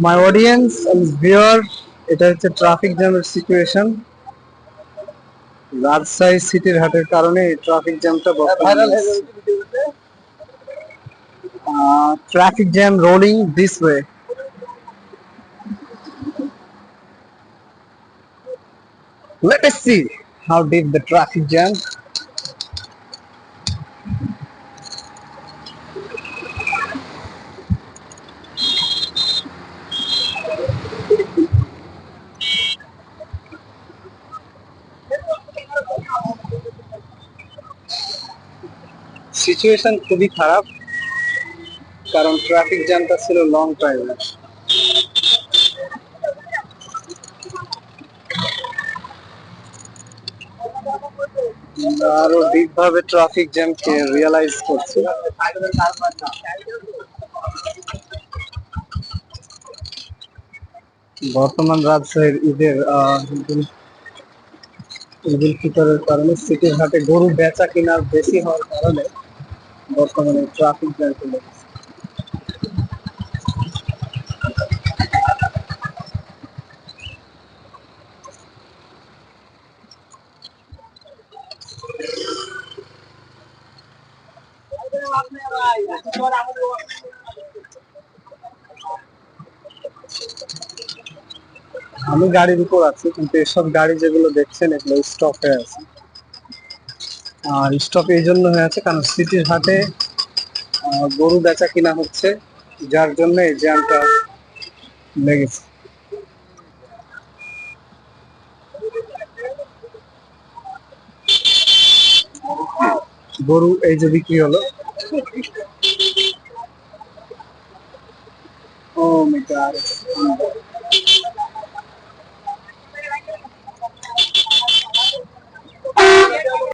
মাই audience viewer, এটা হচ্ছে traffic জ্যামের সিচুয়েশন। রাজশাহী সিটির হাটের কারণে এই ট্রাফিক জ্যামটা বর্তমানে traffic jam rolling this way. Let us see how deep the traffic jam. Situation খুবই খারাপ, কারণ ট্রাফিক জ্যামটা ছিল লং টাইম। আরো ডিপ ভাবে ট্রাফিক জ্যামকে রিয়েলাইজ করছি। বর্তমান রাজশাহীর ঈদুল ফিতরের কারণে সিটির হাটে গরু বেচা কিনা বেশি হওয়ার কারণে বর্তমানে ট্রাফিক জ্যাম চলে গেছে। আমি গাড়ির উপর আছি, কিন্তু এসব গাড়ি যেগুলো দেখছেন এগুলো স্টপ হয়ে আছে। আর স্টপ এই জন্য হয়ে আছে কারণ সিটির হাটে গরু বেচা কিনা হচ্ছে, যার জন্য এই জ্যামটা লেগেছে। গরু এই যে বিক্রি হলো। ও মাই গড,